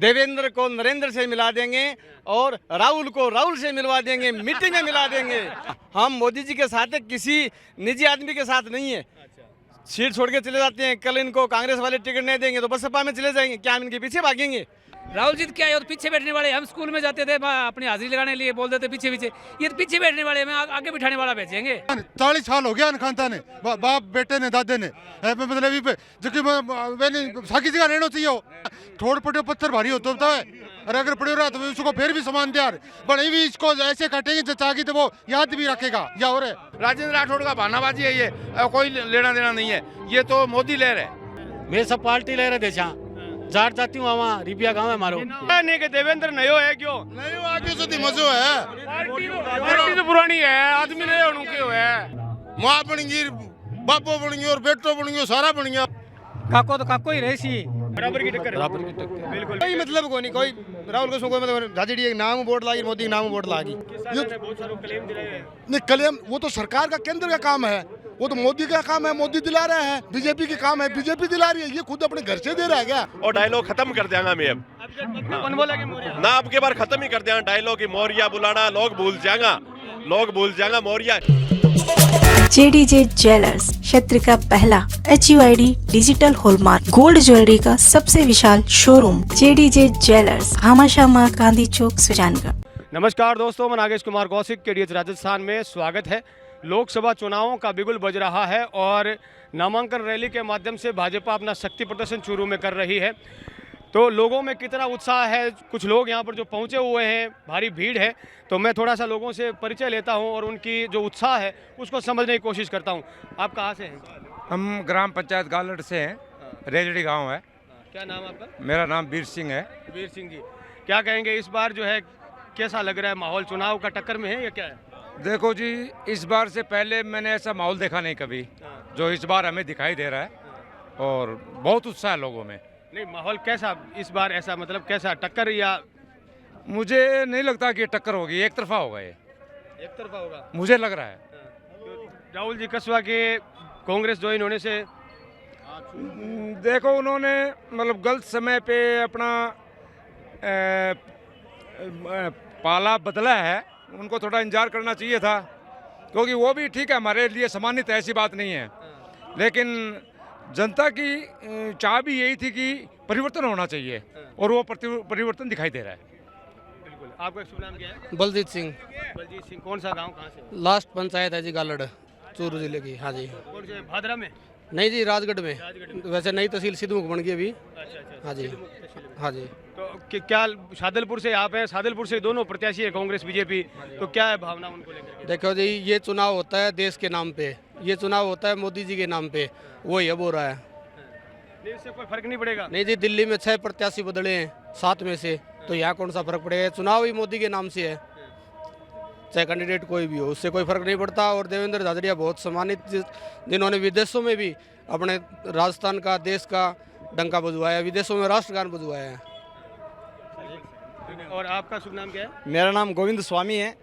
देवेंद्र को नरेंद्र से मिला देंगे और राहुल को राहुल से मिलवा देंगे, मीटिंग में मिला देंगे। हम मोदी जी के साथ है, किसी निजी आदमी के साथ नहीं है। सीट छोड़ के चले जाते हैं, कल इनको कांग्रेस वाले टिकट नहीं देंगे तो बसपा में चले जाएंगे, क्या हम इनके पीछे भागेंगे? राहुल जी क्या है, और पीछे बैठने वाले। हम स्कूल में जाते थे, अपनी हाजिरी लगाने के लिए बोल देते पीछे पीछे, ये तो पीछे बैठने वाले, हमें आगे बिठाने वाला भेजेंगे। 40 साल हो गया खानता ने, बाप बेटे ने दादे ने, मतलब साकी जगह रहना चाहिए। ठोड़ पड़े पत्थर भारी होता है, और अगर पड़े रहा तो उसको फिर भी समान दियार बड़े भी इसको ऐसे काटेंगे चाकी तो वो याद भी रखेगा। या और राजेंद्र राठौड़ का बहानाबाजी है ये, कोई लेना देना नहीं है, ये तो मोदी लहर है। मैं सब पार्टी ले रहे थे, जहाँ जाट जाती हूँ वहाँ रिपिया गाँव है मारो। नहीं के देवेंद्र नयो है, क्यों नहीं आगे से मजो है, पार्टी तो पुरानी है, आदमी नए क्यों है। माँ बनेंगी, बापो बनेंगी और बेटो बनेंगी, सारा बन गया। काको तो काको ही रहे सी, बराबर की टक्कर, बिल्कुल कोई मतलब को नहीं, कोई राहुल को कोई मतलब झाझड़ी नाम वोट लागी, मोदी नाम वोट लागी। नहीं क्लेम वो तो सरकार का केंद्र का काम है, वो तो मोदी का काम है, मोदी दिला रहे हैं। बीजेपी का काम है, बीजेपी दिला रही है, ये खुद अपने घर से दे रहा है क्या? और डायलॉग खत्म कर देंगे मैं अब ना, अब के बार खत्म ही कर देंगे डायलॉग की मौर्या बुलाना, लोग भूल जाएगा मौर्या। JDJ ज्वेलर्स क्षेत्र का पहला HUID digital hallmark gold jewellery का सबसे विशाल शोरूम JDJ ज्वेलर्स, हामाशाह गांधी चौक, सुजानगढ़। नमस्कार दोस्तों, मैं नागेश कुमार कौशिक, KDH राजस्थान में स्वागत है। लोकसभा चुनावों का बिगुल बज रहा है और नामांकन रैली के माध्यम से भाजपा अपना शक्ति प्रदर्शन चूरू में कर रही है। तो लोगों में कितना उत्साह है, कुछ लोग यहाँ पर जो पहुँचे हुए हैं, भारी भीड़ है, तो मैं थोड़ा सा लोगों से परिचय लेता हूँ और उनकी जो उत्साह है उसको समझने की कोशिश करता हूँ। आप कहाँ से हैं? हम ग्राम पंचायत गालड़ से हैं, रेजड़ी गांव है। क्या नाम आपका? मेरा नाम वीर सिंह है। वीर सिंह जी, क्या कहेंगे इस बार जो है, कैसा लग रहा है माहौल? चुनाव का टक्कर में है या क्या है? देखो जी, इस बार से पहले मैंने ऐसा माहौल देखा नहीं कभी, जो इस बार हमें दिखाई दे रहा है, और बहुत उत्साह है लोगों में। नहीं, माहौल कैसा इस बार, ऐसा मतलब कैसा, टक्कर या? मुझे नहीं लगता कि ये टक्कर होगी, एक तरफा होगा, ये एक तरफा होगा, मुझे लग रहा है। तो राहुल जी कसवा के कांग्रेस ज्वाइन होने से, देखो उन्होंने मतलब गलत समय पे अपना पाला बदला है, उनको थोड़ा इंतजार करना चाहिए था, क्योंकि वो भी ठीक है, हमारे लिए सम्मानित है, ऐसी बात नहीं है, लेकिन जनता की चाह भी यही थी कि परिवर्तन होना चाहिए, और वो परिवर्तन दिखाई दे रहा है। बिल्कुल। आपका शुभ नाम क्या है? बलजीत सिंह। बलजीत सिंह, कौन सा गांव, कहाँ से? लास्ट पंचायत है जी गालड़, चूरू जिले की। हाँ जी। कौन से, भादरा में? नहीं जी, राजगढ़ में। राजगढ़ में। वैसे नई तहसील सिद्धमुख बन गई अभी। अच्छा। हाँ जी, हाँ जी। तो क्या सादलपुर से आप हैं, सादलपुर से दोनों प्रत्याशी है, कांग्रेस बीजेपी, तो क्या है भावना उनको लेकर के? देखो जी, ये चुनाव होता है देश के नाम पे, ये चुनाव होता है मोदी जी के नाम पे, वो ये बोल रहा है। नहीं, इससे कोई फर्क नहीं पड़ेगा? नहीं जी, दिल्ली में 6 प्रत्याशी बदले हैं 7 में से, तो यहाँ कौन सा फर्क पड़ेगा? चुनाव ही मोदी के नाम से है, चाहे कैंडिडेट कोई भी हो, उससे कोई फर्क नहीं पड़ता। और देवेंद्र झाझड़िया बहुत सम्मानित, जिन्होंने विदेशों में भी अपने राजस्थान का, देश का डंका बजवाया, विदेशों में राष्ट्रगान बजवाया है। और आपका शुभ नाम क्या है? मेरा नाम गोविंद स्वामी है,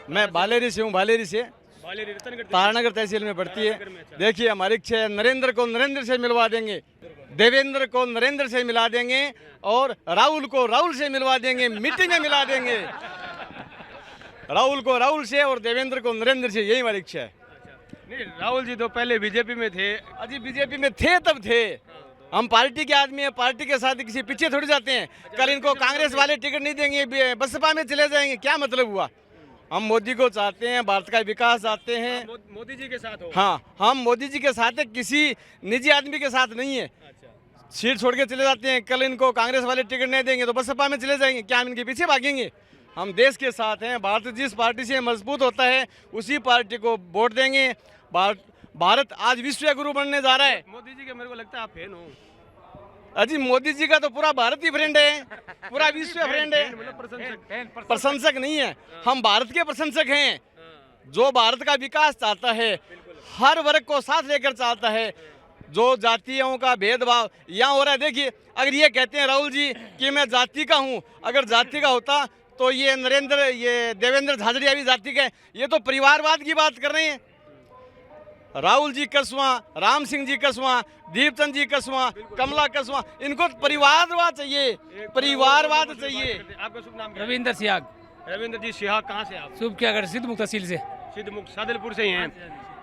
मैं बालेरी से हूँ, बालेरी से, तारानगर तहसील में पड़ती है। देखिए, हमारी इच्छा है, नरेंद्र को नरेंद्र से मिलवा देंगे, देवेंद्र को नरेंद्र से मिला देंगे और राहुल को राहुल से मिलवा देंगे, मीटिंग में मिला देंगे। राहुल को राहुल से और देवेंद्र को नरेंद्र से, यही हमारी इच्छा है। नहीं, राहुल जी तो पहले बीजेपी में थे। अजी बीजेपी में थे तब थे, हम पार्टी के आदमी हैं, पार्टी के साथ किसी पीछे थोड़ी जाते हैं। कल इनको कांग्रेस वाले टिकट नहीं देंगे, बसपा में चले जाएंगे, क्या मतलब हुआ? हम मोदी को चाहते हैं, भारत का विकास चाहते हैं। मोदी जी के साथ हो? हाँ, हम मोदी जी के साथ है, किसी निजी आदमी के साथ नहीं है। सीट छोड़ के चले जाते हैं, कल इनको कांग्रेस वाले टिकट नहीं देंगे तो बसपा में चले जाएंगे, क्या हम इनके पीछे भागेंगे? हम देश के साथ हैं, भारत जिस पार्टी से मजबूत होता है उसी पार्टी को वोट देंगे। भारत आज विश्व गुरु बनने जा रहा है। मोदी जी के मेरे को लगता है आप फैन हो। अजी मोदी जी का तो पूरा भारत ही फ्रेंड है, पूरा विश्व फ्रेंड है, प्रशंसक नहीं है। हम भारत के प्रशंसक हैं, जो भारत का विकास चाहता है, हर वर्ग को साथ लेकर चाहता है, जो जातियों का भेदभाव यहाँ हो रहा है। देखिए, अगर ये कहते हैं राहुल जी कि मैं जाति का हूँ, अगर जाति का होता तो ये देवेंद्र झाझड़िया भी जाति का है, ये तो परिवारवाद की बात कर रहे हैं। राहुल जी कसवां, राम सिंह जी कसवां, दीपचंद जी कसवां, कमला कसवां, इनको परिवारवाद चाहिए, परिवारवाद चाहिए। आपका शुभ नाम क्या है? रविंदर सियाग, रविंद्र जी सिहाग, कहाँ से आप? शुभ क्या कर सिद्धमुख तहसील से। सिद्धमुख सादलपुर से ही हैं।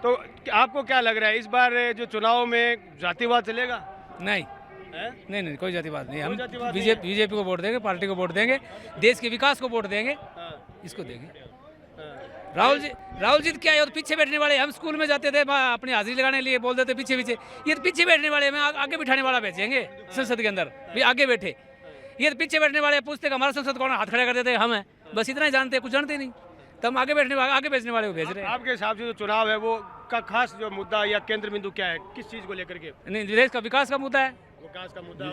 तो आपको क्या लग रहा है इस बार जो चुनाव में जातिवाद चलेगा? नहीं हैं? नहीं, कोई जातिवाद नहीं। कोई हम जातिवाद नहीं बीजेपी को वोट देंगे, पार्टी को वोट देंगे, देश के विकास को वोट देंगे, इसको देंगे। राहुल जी तो क्या है, वो तो पीछे बैठने वाले। हम स्कूल में जाते थे, अपनी हाजिरी लगाने लिए बोल देते पीछे पीछे, ये तो पीछे बैठने वाले हमें आगे बिठाने वाला भेजेंगे संसद के अंदर भी आगे बैठे। ये तो पीछे बैठने वाले पूछते हमारा संसद कौन, हाथ खड़ा कर देते हम हैं, बस इतना ही जानते, कुछ जानते नहीं। तो हम आगे बैठने वाले, आगे भेजने वाले को भेज रहे हैं। आपके हिसाब से जो चुनाव है वो का खास जो मुद्दा या केंद्र बिंदु क्या है, किस चीज को लेकर के? नहीं, देश का विकास का मुद्दा है। विकास का मुद्दा। हाँ।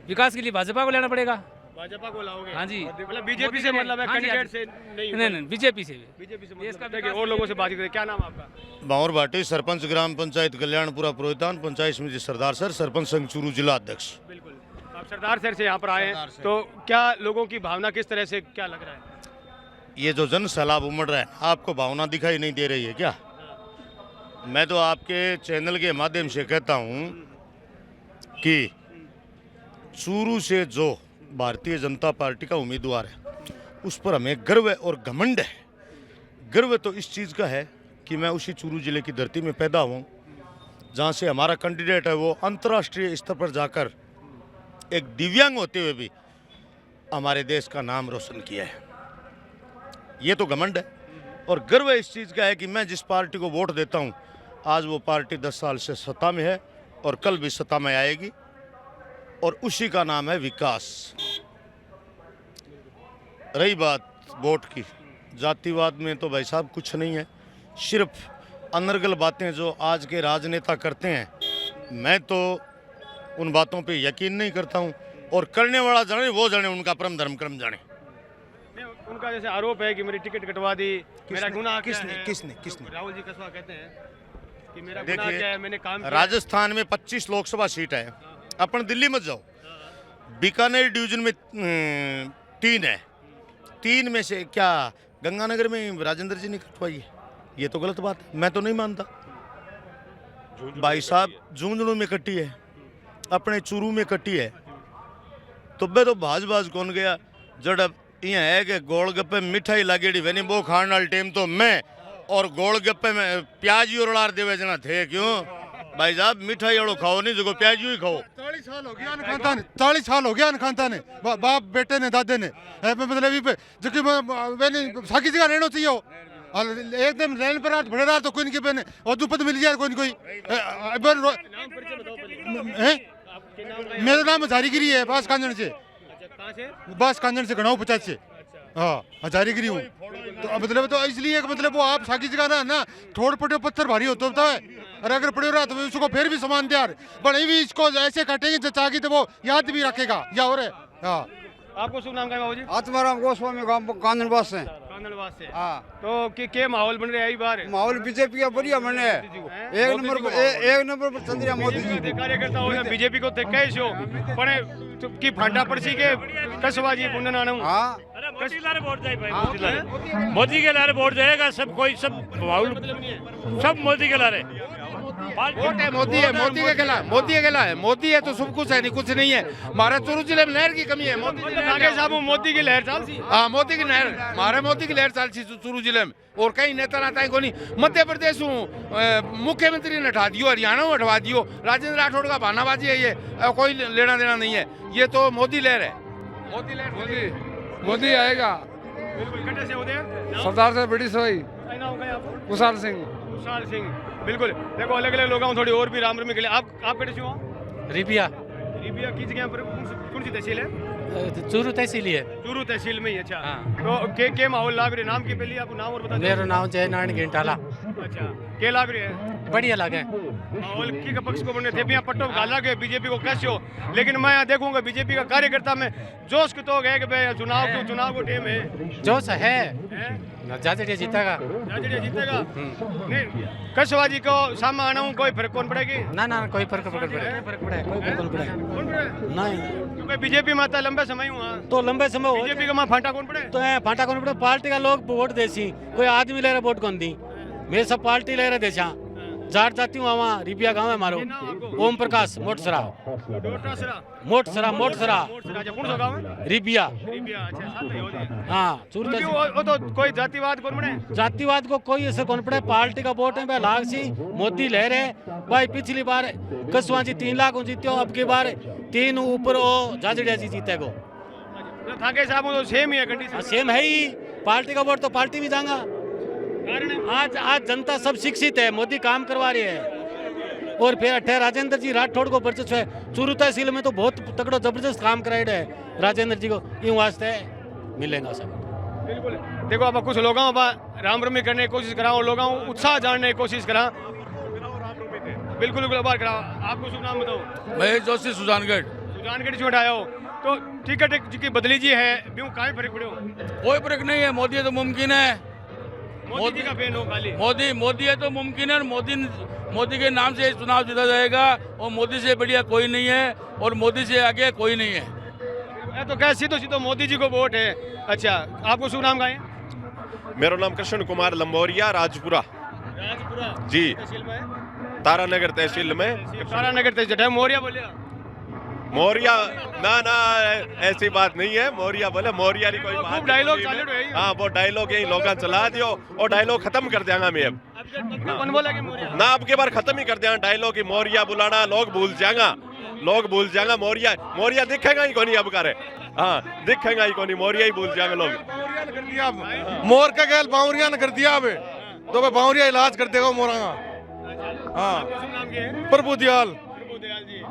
विकास के लिए भाजपा को लेना पड़ेगा। भाजपा को लाओगे? हाँ जी। मतलब बीजेपी से मतलब है, हाँ जी, कैंडिडेट हाँ जी। से नहीं, बीजेपी से भी। बीजेपी से देश का मतलब देखिए विकास और लोगों से बात करें। क्या नाम आपका? बावर भाटी, सरपंच ग्राम पंचायत कल्याणपुरा प्रोहितान, पंचायत समिति सरदार सर, सरपंच संघ चूरू, जिला अध्यक्ष। बिल्कुल। आप सरदार शहर से यहाँ पर आए हैं, तो क्या लोगों की भावना किस तरह से क्या लग रहा है? ये जो जन सैलाब उमड़ रहा है, आपको भावना दिखाई नहीं दे रही है क्या? मैं तो आपके चैनल के माध्यम से कहता हूँ कि चूरू से जो भारतीय जनता पार्टी का उम्मीदवार है उस पर हमें गर्व और घमंड है। गर्व तो इस चीज़ का है कि मैं उसी चूरू जिले की धरती में पैदा हुआ, जहाँ से हमारा कैंडिडेट है वो अंतर्राष्ट्रीय स्तर पर जाकर एक दिव्यांग होते हुए भी हमारे देश का नाम रोशन किया है। ये तो घमंड है और गर्व इस चीज़ का है कि मैं जिस पार्टी को वोट देता हूँ आज वो पार्टी 10 साल से सत्ता में है और कल भी सत्ता में आएगी और उसी का नाम है विकास। रही बात वोट की, जातिवाद में तो भाई साहब कुछ नहीं है, सिर्फ अनर्गल बातें जो आज के राजनेता करते हैं, मैं तो उन बातों पे यकीन नहीं करता हूं और करने वाला जाने वो जाने, उनका परम धर्म क्रम जाने। उनका जैसे आरोप है कि मेरी टिकट कटवा दी, मेरा गुनाह क्या है? किसने? राहुल जी कसवा कहते हैं कि मेरा गुनाह क्या है, मैंने काम किया। राजस्थान में 25 लोकसभा सीट है, अपन दिल्ली मत जाओ, बीकानेर डिवीजन में 3 है, 3 में से क्या गंगानगर में राजेंद्र जी ने कटवाई है? ये तो गलत बात है, मैं तो नहीं मानता। भाई साहब झुंझुनू में कटी है, अपने चूरू में कटी है, तो बे तो भाज कौन गया जड़ यहाँ है कि गोलगप्पे मिठाई लागेड़ी वेनी वो खाने वाले टाइम तो मैं और गोलगप्पे में प्याज ही उड़ार देवे जना थे। क्यों भाई साहब मिठाई वालों खाओ नहीं, जो प्याज ही खाओ। 40 साल हो गया अनखानता ने, 40 साल हो गया अनखानता ने, बाप बेटे ने दादे ने, मतलब जो साकी जगह रहना चाहिए हो, एकदम रेल पर बड़े रहा तो कोई नहीं और दुपद मिल जाए कोई मेरा नाम हजारीगिरी है, बास कांजन से, बस कांजन से गणाऊ 50 से, हाँ हजारीगिरी हूँ। तो मतलब तो इसलिए मतलब वो आप साकी जगह ना थोड़ पटे पत्थर भारी होता है और अगर पड़े रहा तो उसको फिर भी सामान तैयार बड़े भी इसको ऐसे काटेंगे चाकी तो वो याद भी रखेगा या और है। हाँ आपको शुभ नाम क्या है बाबू जी? आत्माराम गोस्वामी गांव कांदनवास से। कांदनवास से। हाँ तो के माहौल बन रहा है इस बार? माहौल बीजेपी का बढ़िया बने है, एक नंबर पर चल रहा मोदी जी। कार्यकर्ता हो बीजेपी को कैसे हो पड़े की फाटा पड़सी के कसवाजी पुण्य नानम। हाँ मोदी लारे वोट जाए भाई, मोदी के लारे वोट जाएगा सब, कोई सब माहौल सब मोदी के लारे वोट है, मोदी है, मोदी के खिलाफ, मोदी के खिलाफ है, मोदी है तो सब कुछ है, नहीं कुछ नहीं है। हमारे चूरू जिले में नहर की कमी है, मोदी की लहर चाल सी। हाँ मोदी की नहर, हमारे मोदी की लहर चाल सी चूरू जिले में और कहीं नेता नाता है कोई। मध्य प्रदेश मुख्यमंत्री ने हटा दियो, हरियाणा में हटवा दियो, राजेंद्र राठौड़ का बहानाबाजी है ये, कोई लेना देना नहीं है, ये तो मोदी लहर है। मोदी लहर, मोदी आएगा। सरदार से बड़ी सोई कुशाल सिंह। बिल्कुल। देखो अलग अलग लोग थोड़ी और भी राम रमी के लिए। आप कटे से हो? रिपिया की जगह पर कौन सी तहसील है? चूरू तहसील ही है। चूरू तहसील में ही। अच्छा हाँ। तो के माहौल लाग रहे? नाम के पहले आपको नाम और बता दो। मेरा नाम जय नारायण गेंटाला। अच्छा के लाग रहे हैं? बढ़िया लगे माहौल की का पक्ष को बने थे यहाँ पट्टो गाला के बीजेपी को कैसे हो, लेकिन मैं यहाँ देखूंगा बीजेपी का कार्यकर्ता में जोश के तो गए कि भाई चुनाव को टाइम है। जोश है, जाजड़िया जीतेगा। जीतेगा नहीं कसवाजी को सामने आना हूँ, कोई फर्क कौन पड़ेगी? ना कोई फर्क पड़ेगा नहीं। बीजेपी में आता लंबे समय हुआ तो लंबे समय हो बीजेपी का मां फाटा कौन पड़े? तो फाटा कौन पड़े? पार्टी का लोग वोट देसी, कोई आदमी ले रहे वोट कौन दी, मेरे सब पार्टी ले रहे देशा जाट जाती हूँ वहाँ रिबिया गांव है हमारो। ओम प्रकाश मोटसरा रिबिया। हाँ तो कोई जातिवाद कौन बने? जातिवाद को कोई असर कौन पड़े, पार्टी का वोट है भाई लाख सी मोदी लहर है भाई। पिछली बार कसवा जी 3 लाख जीते हो, अब की बार 3 ऊपर हो झाझड़िया जी जीते को। थाके साहब तो सेम ही है कंडीशन। सेम है ही, पार्टी का वोट तो पार्टी भी जाएगा। आज जनता सब शिक्षित है, मोदी काम करवा रही है। और फिर अठे राजेंद्र जी राठौड़ को वर्चस्व है। चूरू तहसील में तो बहुत तगड़ो जबरदस्त काम कराया है राजेंद्र जी को, इन वास्ते मिलेगा सब। बिल्कुल। देखो अब कुछ लोगों राम रमी करने की कोशिश करा, लोगों उत्साह जानने की कोशिश करा। बिल्कुल बिल्कुल बात करा। आपको शुभ नाम बताओ? महेश जोशी सुजानगढ़। सुजानगढ़ से उठाया हो तो टिकट जी की बदली जी है, क्यों काहे फर्क पड़े हो? कोई फर्क नहीं है, मोदी है तो मुमकिन है। मोदी का फैन हो खाली? मोदी है तो मुमकिन है। मोदी के नाम से चुनाव जीता जाएगा और मोदी से बढ़िया कोई नहीं है और मोदी से आगे कोई नहीं है। तो क्या सीधो मोदी जी को वोट है? अच्छा, आपको शुभ नाम का है? मेरा नाम कृष्ण कुमार लंबोरिया, राजपुरा जी, तारानगर तहसील में। तारानगर तहसील मौर्या बोले? मौर्या ना ऐसी बात नहीं है। मौर्या बोले, मौर्या कोई बात डायलॉग नहीं। हाँ वो डायलॉग यही लोग चला दियो और डायलॉग खत्म कर देंगे मैं अब। कौन बोला कि मौर्या? ना अब के बार खत्म ही कर देंगे डायलॉग की मौर्या बुलाना, लोग भूल जाएगा। मौर्या दिखेगा ही कौन अब करे। हाँ दिखेगा ही कौन, मौर्या ही भूल जाएंगे लोग। मोर का गैल बावरिया ने कर दिया अब, तो बावरिया इलाज कर देगा मोरा। हाँ प्रभु दयाल।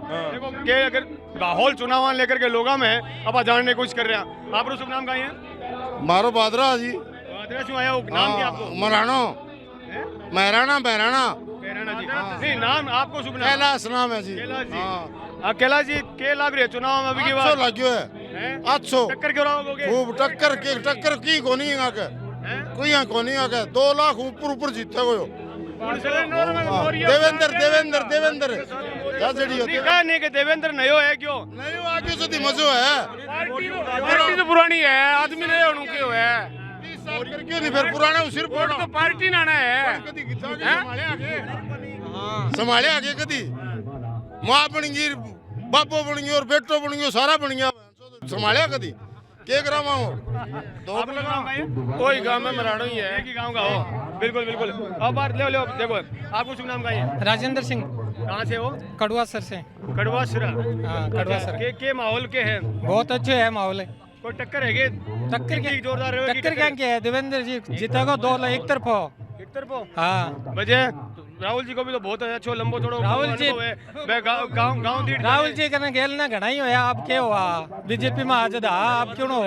देखो के अगर माहौल चुनाव लेकर के लोगों में अब जानने की कोशिश कर रहे हैं। आप शुभ नाम का है? मारो बादरा जी। बादरा से आया हो, नाम क्या आपको? महराणा जी। नहीं नाम आपको शुभ नाम? कैलाश नाम है जी। कैलाश जी के लाग रहे चुनाव में अभी की बात? लग्यो है 800। टक्कर क्यों रहोगे? खूब टक्कर की कोनी आके, कोई यहाँ कोनी आके 2 लाख ऊपर जीते हो। देवेंद्र नहीं के देवेंद्र नयो है क्यों? नयो आगे से मजो है। पार्टी तो पुरानी है, आदमी नए होने क्यों है? क्यों नहीं फिर पुराना सिर्फ तो पार्टी ना है। संभाले आगे कदी माँ बन गई, बापो बन गई और बेटो बन गई, सारा बन गया। संभाले कदी के ग्राम कोई गांव में मराड़ो ही है, एक ही गांव का हो। बिल्कुल अब बार ले देखो आपको शुभ नाम का है? राजेंद्र सिंह। कहाँ से हो? कड़वा सर से। कड़वा सरा? हाँ कड़वा सर। के माहौल के है? बहुत अच्छे है माहौल। कोई टक्कर है? टक्कर के जोरदार टक्कर क्या है? देवेंद्र जी जीतेगा 2 लाख एक तरफ हो। हाँ वजह राहुल जी को भी तो बहुत अच्छा लंबो थोड़ा राहुल जी गांव राहुल जी का गेल ना घना ही होया। आप क्या हुआ बीजेपी में आज आप क्यों हो?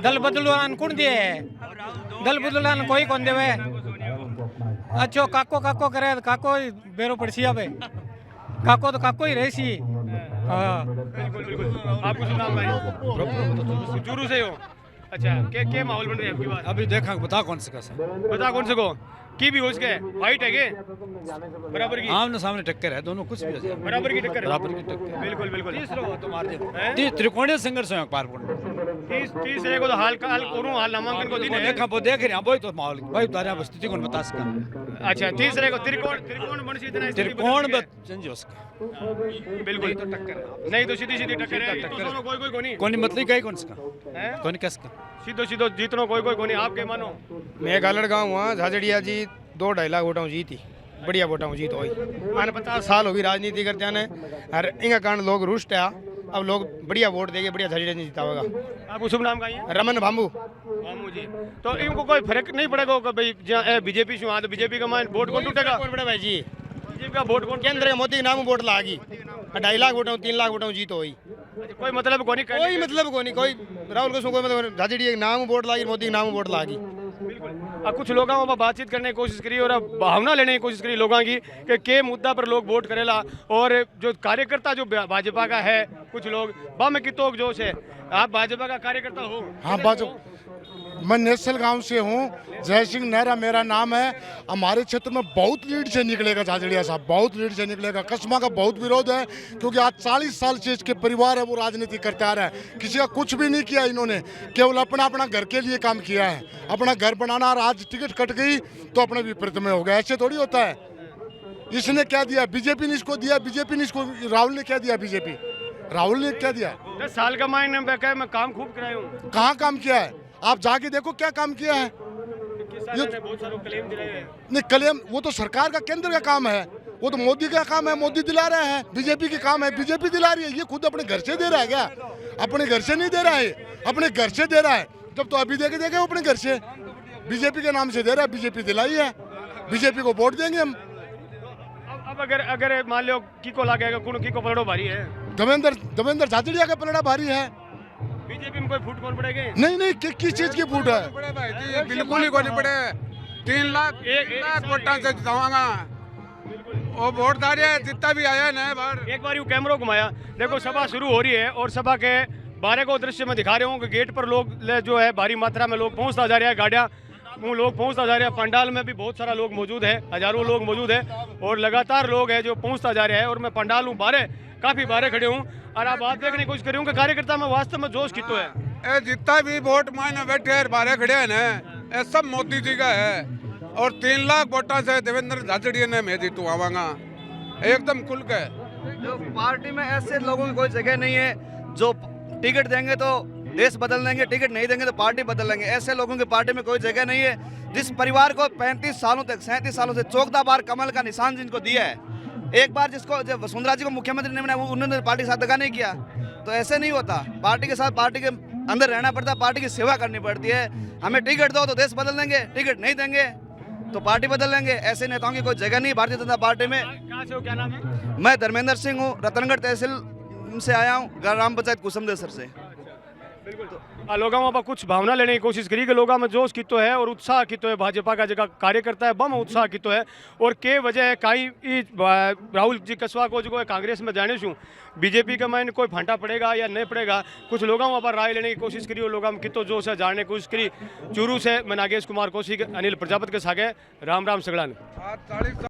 दल बदलवान कौन दिए? दल बदलवान कोई कौन देवे? अच्छो काको करे काको बेरो पड़सी आवे। काको तो काको ही रहसी। हाँ बिल्कुल। आपको शुभ नाम है? चूरू से हो? अच्छा के माहौल बन रहे हैं आपकी बात? अभी देखा बता कौन से बता कौन से को की भी हो इसके फाइट है के बराबर की? आमने सामने टक्कर है, दोनों कुछ भी हो बराबर की टक्कर। बिल्कुल। त्रिकोणीय संघर्ष है पार 30 को तो हाल नामांकन को दिन है। देखा वो देख रहे हैं वही तो माहौल वही तारा स्थिति को बता सका। अच्छा 30 को त्रिकोण बन सी इतना त्रिकोण चेंज हो सका। बिल्कुल तो टक्कर नहीं तो सीधी टक्कर है। दोनों कोई कोनी मतलब कहीं कौन सका कौन कैस का सीधो जीतनो कोई नहीं। आप के मानो? मैं गालड़ गाँव हुआ झाझड़िया जी 2-2.5 लाख वोटा जीती, बढ़िया वोटा जीत हुई। मैंने 50 साल होगी राजनीति करते हैं और इनका कारण लोग रुष्ट है। अब लोग बढ़िया वोट देंगे, बढ़िया झाझड़िया नहीं जीता होगा। आपको शुभ नाम का है? रमन भामू जी। तो इनको कोई फर्क नहीं पड़ेगा भाई जहाँ बीजेपी से वहाँ तो बीजेपी का मान वोट कौन टूटेगा? भाई जी बीजेपी का वोट कौन? केंद्र मोदी के नाम वोट लागी 2.5 लाख वोटा 3 लाख वोटा जीत हुई। कोई मतलब कोई कोई राहुल को कोई मतलब झाझड़िया के नाम वोट लागी, मोदी के नाम वोट लागी। अब कुछ लोगों में बातचीत करने की कोशिश करी और भावना लेने की कोशिश करी लोगों की कि के मुद्दा पर लोग वोट करेला। और जो कार्यकर्ता जो भाजपा का है कुछ लोग बम की तोक जोश है। आप भाजपा का कार्यकर्ता हो? हाँ भाजपा। मैं नेशनल गांव से हूँ, जय सिंह नेहरा मेरा नाम है। हमारे क्षेत्र में बहुत लीड से निकलेगा झाझड़िया साहब, बहुत लीड से निकलेगा। कस्बा का बहुत विरोध है क्योंकि आज 40 साल से इसके परिवार है वो राजनीति करते आ रहा है। किसी का कुछ भी नहीं किया इन्होंने, केवल अपना घर के लिए काम किया है, अपना घर बनाना। और आज टिकट कट गई तो अपने विपरीत में हो गया, ऐसे थोड़ी होता है। इसने क्या दिया? बीजेपी ने इसको दिया, बीजेपी ने इसको, राहुल ने क्या दिया? बीजेपी राहुल ने क्या दिया? 10 साल का मायने मैं काम खूब कराया हूँ। कहाँ काम किया है? आप जाके देखो क्या काम किया है। ये बहुत सारे क्लेम दिलाए हैं। नहीं, क्लेम वो तो सरकार का, केंद्र का काम है, वो तो मोदी का काम है, मोदी दिला रहे हैं। बीजेपी की काम है, बीजेपी दिला रही है। ये खुद अपने घर से दे रहा है क्या? अपने घर से नहीं दे रहा है, अपने घर से दे रहा है। जब तो अभी देखे वो अपने घर से बीजेपी के नाम से दे रहा है, बीजेपी दिलाई है, बीजेपी को वोट देंगे हम। अब अगर मान लो किको लागेगा, किको पलड़ो भारी है, देवेंद्र झाझड़िया का पलड़ा भारी है। बीजेपी में कोई फूट कौन पड़ेगी? नहीं, किस चीज की फूट है? बिल्कुल ही कोई नहीं पड़े। 3 लाख वोटा से जिताऊंगा। वो वोट दारी है, जितना भी आया ना बार। एक बार यूँ कैमरा घुमाया, देखो सभा शुरू हो रही है और सभा के बारे को दृश्य में दिखा रहे हूँ कि गेट पर लोग जो है भारी मात्रा में लोग पहुँचता जा रहे हैं, गाड़ियाँ लोग पहुँचता जा रहे हैं। पंडाल में भी बहुत सारा लोग मौजूद है, हजारों लोग मौजूद है और लगातार लोग हैं जो पहुँचता जा रहे हैं। और मैं पंडाल हूँ बारे, काफ़ी बारे खड़े हूँ और आप बात देखने की कोशिश करूँ कि कार्यकर्ता में वास्तव में जोश कितो है। जितना भी वोट मायने बैठे हैं बारे खड़े हैं ना, ये सब मोदी जी का है। और 3 लाख वोटा से देवेंद्र झाझड़िया ने मैं जीतू आवांगा एकदम खुल के। जो पार्टी में ऐसे लोगों की कोई जगह नहीं है जो टिकट देंगे तो देश बदल देंगे, टिकट नहीं देंगे तो पार्टी बदल देंगे। ऐसे लोगों की पार्टी में कोई जगह नहीं है। जिस परिवार को 35 सालों तक 37 सालों से चौथा बार कमल का निशान जिनको दिया है, एक बार जिसको जब वसुंधरा जी को मुख्यमंत्री ने बनाया उन्होंने पार्टी के साथ दगा नहीं किया। तो ऐसे नहीं होता, पार्टी के साथ, पार्टी के अंदर रहना पड़ता है, पार्टी की सेवा करनी पड़ती है। हमें टिकट दो तो देश बदल देंगे, टिकट नहीं देंगे तो पार्टी बदल लेंगे। ऐसे नेताओं की कोई जगह नहीं भारतीय जनता पार्टी में। कहाँ से हो, क्या नाम है? मैं धर्मेंद्र सिंह हूँ, रतनगढ़ तहसील से आया हूँ, ग्राम पंचायत कुसुमदेसर से। लोगों में कुछ भावना लेने की कोशिश करी कि लोगों में जोश कितो है और उत्साह कितो है। भाजपा का जगह कार्यकर्ता है बम उत्साह कितो है और के वजह है कहीं राहुल जी कसवा को जो कांग्रेस में जाने छूँ, बीजेपी का मायने कोई फांटा पड़ेगा या नहीं पड़ेगा, कुछ लोगों पर राय लेने की कोशिश करी और लोगों में कितो जोश है जानने की कोशिश करी। चूरू से मैं नागेश कुमार कौशिक, अनिल प्रजापति के सागे, राम राम सगड़ान।